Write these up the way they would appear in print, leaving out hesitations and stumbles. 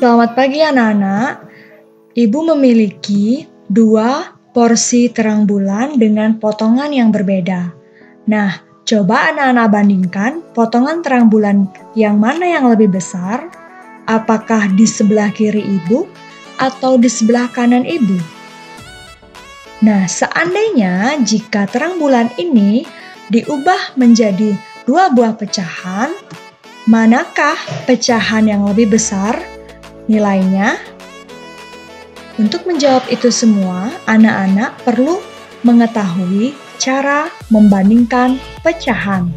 Selamat pagi anak-anak. Ibu memiliki 2 porsi terang bulan dengan potongan yang berbeda. Nah, coba anak-anak bandingkan potongan terang bulan yang mana yang lebih besar? Apakah di sebelah kiri ibu atau di sebelah kanan ibu? Nah, seandainya jika terang bulan ini diubah menjadi 2 buah pecahan, manakah pecahan yang lebih besar nilainya? Untuk menjawab itu semua, anak-anak perlu mengetahui cara membandingkan pecahan.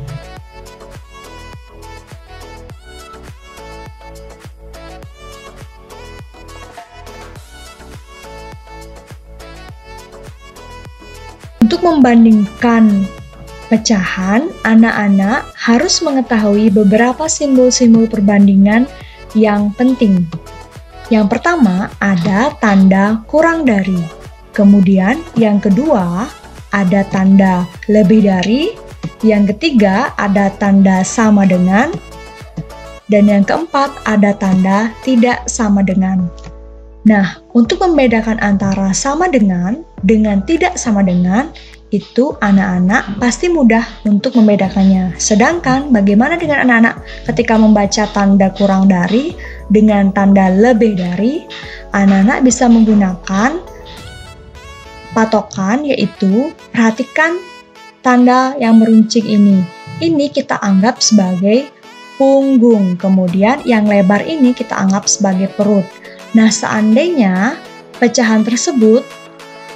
Untuk membandingkan pecahan, anak-anak harus mengetahui beberapa simbol-simbol perbandingan yang penting. Yang pertama ada tanda kurang dari. Kemudian yang kedua ada tanda lebih dari. Yang ketiga ada tanda sama dengan. Dan yang keempat ada tanda tidak sama dengan. Nah, untuk membedakan antara sama dengan tidak sama dengan, itu anak-anak pasti mudah untuk membedakannya. Sedangkan bagaimana dengan anak-anak ketika membaca tanda kurang dari dengan tanda lebih dari? Anak-anak bisa menggunakan patokan, yaitu perhatikan tanda yang meruncing ini. Ini kita anggap sebagai punggung, kemudian yang lebar ini kita anggap sebagai perut. Nah, seandainya pecahan tersebut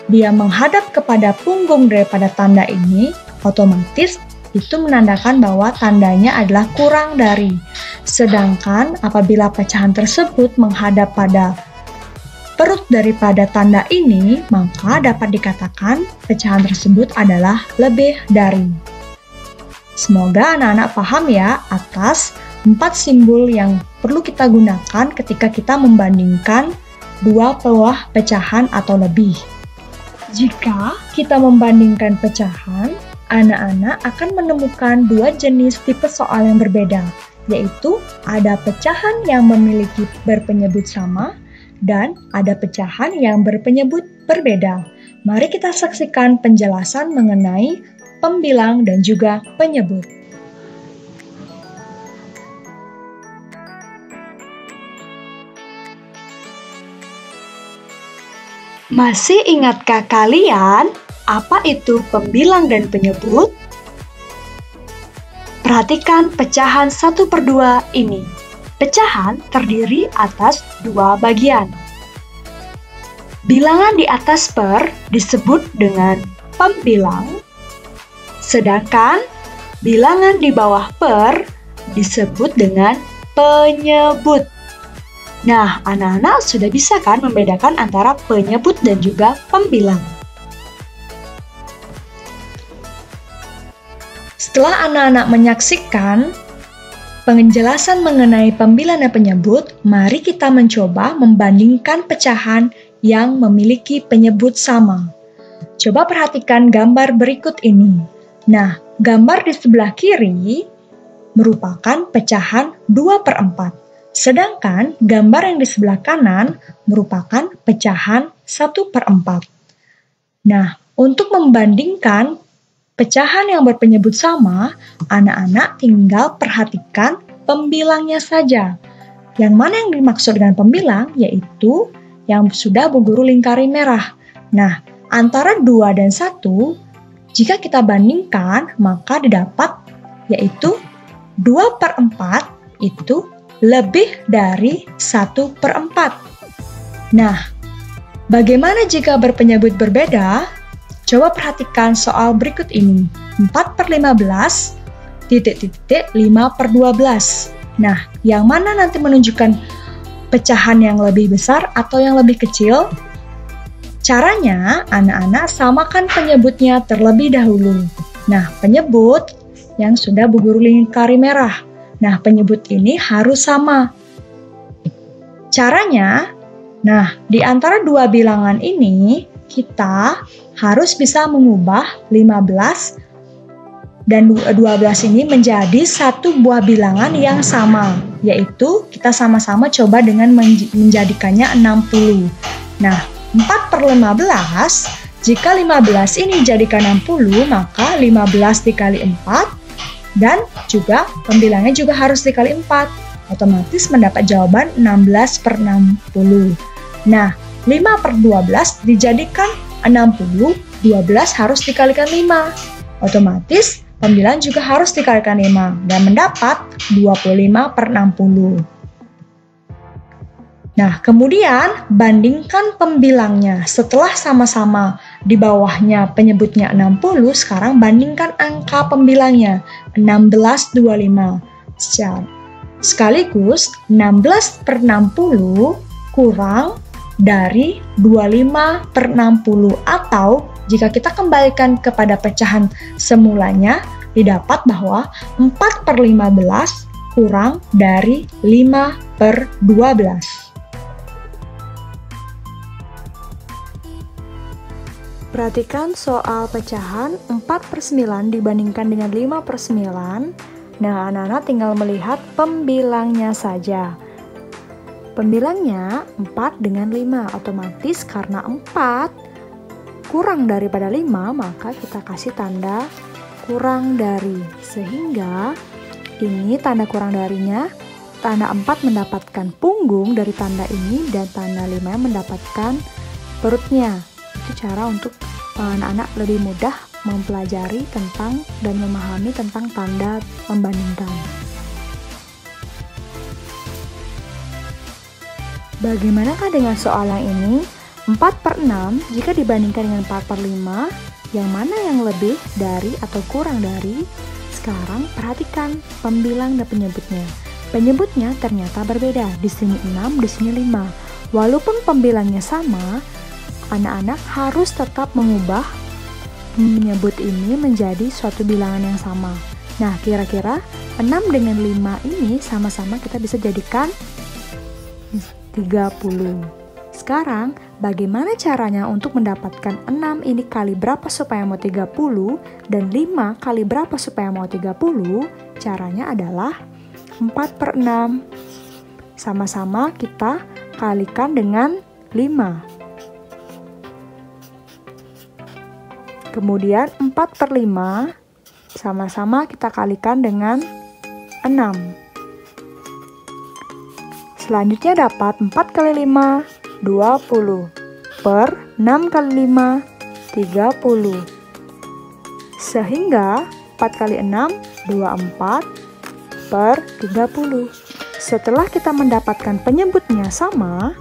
dia menghadap kepada punggung daripada tanda ini, otomatis itu menandakan bahwa tandanya adalah kurang dari. Sedangkan apabila pecahan tersebut menghadap pada perut daripada tanda ini, maka dapat dikatakan pecahan tersebut adalah lebih dari. Semoga anak-anak paham ya atas 4 simbol yang perlu kita gunakan ketika kita membandingkan 2 buah pecahan atau lebih. Jika kita membandingkan pecahan, anak-anak akan menemukan 2 jenis tipe soal yang berbeda, yaitu ada pecahan yang memiliki berpenyebut sama dan ada pecahan yang berpenyebut berbeda. Mari kita saksikan penjelasan mengenai pembilang dan juga penyebut. Masih ingatkah kalian apa itu pembilang dan penyebut? Perhatikan pecahan 1/2 ini. Pecahan terdiri atas 2 bagian. Bilangan di atas per disebut dengan pembilang, sedangkan bilangan di bawah per disebut dengan penyebut. Nah, anak-anak sudah bisa kan membedakan antara penyebut dan juga pembilang. Setelah anak-anak menyaksikan penjelasan mengenai pembilang dan penyebut, mari kita mencoba membandingkan pecahan yang memiliki penyebut sama. Coba perhatikan gambar berikut ini. Nah, gambar di sebelah kiri merupakan pecahan 2/4. Sedangkan gambar yang di sebelah kanan merupakan pecahan 1/4. Nah, untuk membandingkan pecahan yang berpenyebut sama, anak-anak tinggal perhatikan pembilangnya saja. Yang mana yang dimaksud dengan pembilang, yaitu yang sudah berguru lingkari merah. Nah, antara 2 dan 1, jika kita bandingkan, maka didapat yaitu 2/4 itu lebih dari 1/4. Nah, bagaimana jika berpenyebut berbeda? Coba perhatikan soal berikut ini. 4/15, titik-titik 5/12. Nah, yang mana nanti menunjukkan pecahan yang lebih besar atau yang lebih kecil? Caranya, anak-anak samakan penyebutnya terlebih dahulu. Nah, penyebut yang sudah berguru lingkari merah. Nah, penyebut ini harus sama. Caranya, nah, di antara 2 bilangan ini, kita harus bisa mengubah 15 dan 12 ini menjadi satu buah bilangan yang sama, yaitu kita sama-sama coba dengan menjadikannya 60. Nah, 4/15, jika 15 ini jadikan 60, maka 15 dikali 4, dan juga pembilangnya juga harus dikali 4. Otomatis mendapat jawaban 16/60. Nah, 5/12 dijadikan 60, 12 harus dikalikan 5. Otomatis pembilang juga harus dikalikan 5 dan mendapat 25/60. Nah, kemudian bandingkan pembilangnya. Setelah sama-sama di bawahnya penyebutnya 60, sekarang bandingkan angka pembilangnya 16/25. Sekaligus 16/60 kurang dari 25/60, atau jika kita kembalikan kepada pecahan semulanya, didapat bahwa 4/15 kurang dari 5/12. Perhatikan soal pecahan 4/9 dibandingkan dengan 5/9. Nah, anak-anak tinggal melihat pembilangnya saja. Pembilangnya 4 dengan 5, otomatis karena 4 kurang daripada 5, maka kita kasih tanda kurang dari. Sehingga ini tanda kurang darinya, tanda 4 mendapatkan punggung dari tanda ini, dan tanda 5 mendapatkan perutnya. Itu cara untuk anak-anak lebih mudah mempelajari tentang dan memahami tentang tanda membandingkan. Bagaimanakah dengan soal yang ini? 4/6 jika dibandingkan dengan 4/5, yang mana yang lebih dari atau kurang dari? Sekarang perhatikan pembilang dan penyebutnya. Penyebutnya ternyata berbeda. Di sini 6, di sini 5. Walaupun pembilangnya sama, anak-anak harus tetap mengubah menyebut ini menjadi suatu bilangan yang sama. Nah, kira-kira 6 dengan 5 ini sama-sama kita bisa jadikan 30. Sekarang, bagaimana caranya untuk mendapatkan 6 ini kali berapa supaya mau 30 dan 5 kali berapa supaya mau 30? Caranya adalah 4/6. Sama-sama kita kalikan dengan 5. Kemudian 4/5 sama-sama kita kalikan dengan 6. Selanjutnya dapat 4 kali 5, 20, per 6 kali 5, 30. Sehingga 4 kali 6, 24, per 30. Setelah kita mendapatkan penyebutnya sama,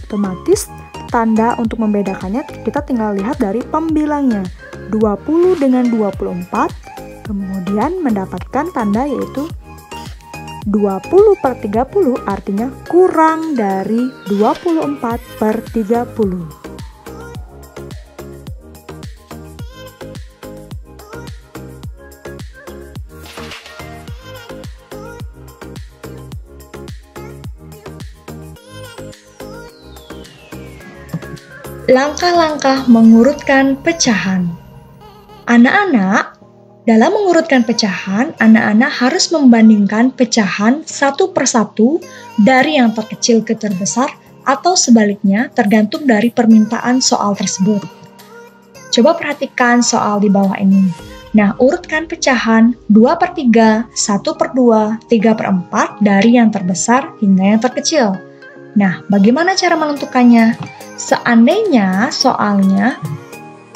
otomatis tanda untuk membedakannya kita tinggal lihat dari pembilangnya. 20 dengan 24, kemudian mendapatkan tanda yaitu 20/30, artinya kurang dari 24/30. Langkah-langkah mengurutkan pecahan. Anak-anak, dalam mengurutkan pecahan, anak-anak harus membandingkan pecahan satu persatu dari yang terkecil ke terbesar, atau sebaliknya tergantung dari permintaan soal tersebut. Coba perhatikan soal di bawah ini. Nah, urutkan pecahan 2/3, 1/2, 3/4 dari yang terbesar hingga yang terkecil. Nah, bagaimana cara menentukannya? Seandainya soalnya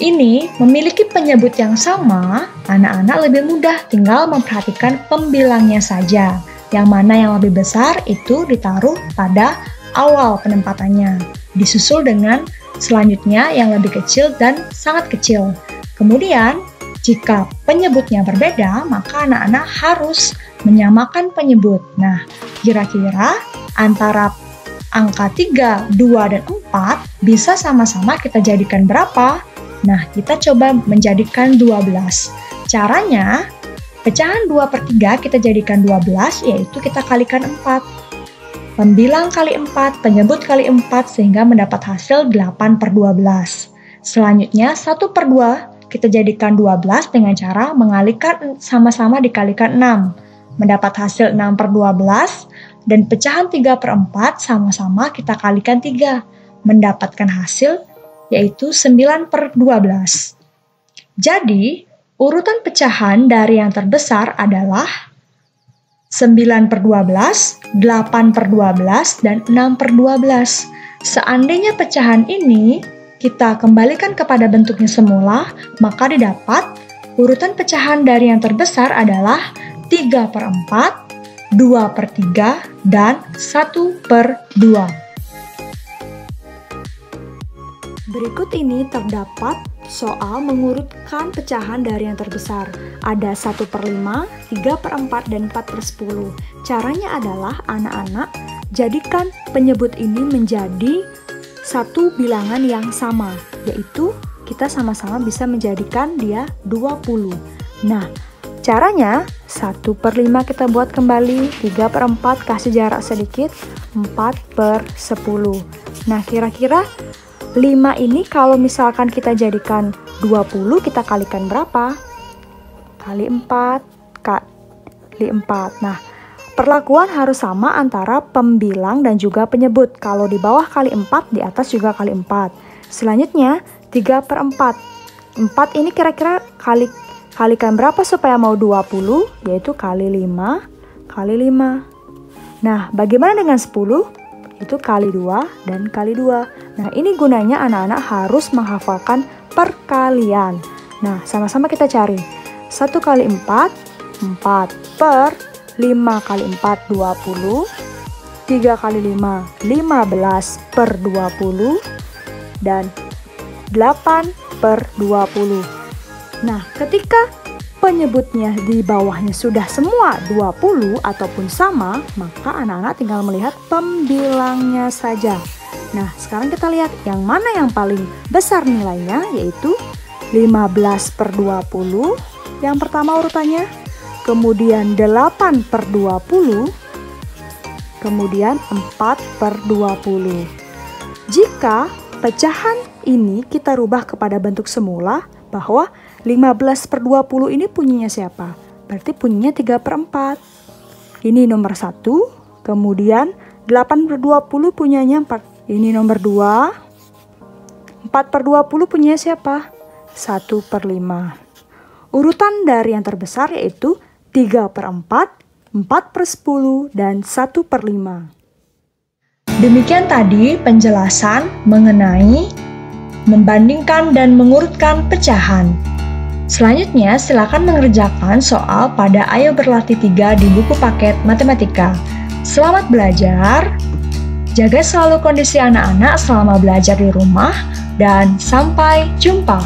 ini memiliki penyebut yang sama, anak-anak lebih mudah tinggal memperhatikan pembilangnya saja. Yang mana yang lebih besar itu ditaruh pada awal penempatannya, disusul dengan selanjutnya yang lebih kecil dan sangat kecil. Kemudian, jika penyebutnya berbeda, maka anak-anak harus menyamakan penyebut. Nah, kira-kira antara angka 3, 2, dan 4 bisa sama-sama kita jadikan berapa? Nah, kita coba menjadikan 12. Caranya, pecahan 2/3 kita jadikan 12, yaitu kita kalikan 4. Pembilang kali 4, penyebut kali 4, sehingga mendapat hasil 8/12. Selanjutnya, 1/2 kita jadikan 12 dengan cara mengalihkan sama-sama dikalikan 6. Mendapat hasil 6 per 12, dan pecahan 3 per 4 sama-sama kita kalikan 3. Mendapatkan hasil yaitu 9 per 12. Jadi, urutan pecahan dari yang terbesar adalah 9 per 12, 8 per 12, dan 6 per 12. Seandainya pecahan ini kita kembalikan kepada bentuknya semula, maka didapat urutan pecahan dari yang terbesar adalah 3 per 4, 2 per 3, dan 1 per 2. Berikut ini terdapat soal mengurutkan pecahan dari yang terbesar. Ada 1 per 5, 3 per 4, dan 4 per 10. Caranya adalah anak-anak jadikan penyebut ini menjadi satu bilangan yang sama, yaitu kita sama-sama bisa menjadikan dia 20. Nah, caranya 1 per 5 kita buat kembali, 3 per 4 kasih jarak sedikit, 4 per 10. Nah, kira-kira 5 ini kalau misalkan kita jadikan 20, kita kalikan berapa? Kali 4, kali 4. Nah, perlakuan harus sama antara pembilang dan juga penyebut. Kalau di bawah kali 4, di atas juga kali 4. Selanjutnya, 3 per 4. 4 ini kira-kira kalikan berapa supaya mau 20? Yaitu kali 5, kali 5. Nah, bagaimana dengan 10? Itu kali 2 dan kali 2. Nah, ini gunanya anak-anak harus menghafalkan perkalian. Nah, sama-sama kita cari. 1 kali 4, 4 per 5 kali 4, 20. 3 kali 5, 15 per 20. Dan 8 per 20. Nah, ketika penyebutnya di bawahnya sudah semua 20 ataupun sama, maka anak-anak tinggal melihat pembilangnya saja. Nah, sekarang kita lihat yang mana yang paling besar nilainya, yaitu 15 per 20. Yang pertama urutannya, kemudian 8 per 20, kemudian 4 per 20. Jika pecahan ini kita rubah kepada bentuk semula, bahwa 15 per 20 ini punyanya siapa? Berarti punyanya 3 per 4. Ini nomor 1, kemudian 8 per 20 punyanya 4. Ini nomor 2, 4 per 20 punyanya siapa? 1 per 5. Urutan dari yang terbesar yaitu 3 per 4, 4 per 10, dan 1 per 5. Demikian tadi penjelasan mengenai membandingkan dan mengurutkan pecahan. Selanjutnya, silakan mengerjakan soal pada Ayo Berlatih 3 di buku paket matematika. Selamat belajar, jaga selalu kondisi anak-anak selama belajar di rumah, dan sampai jumpa.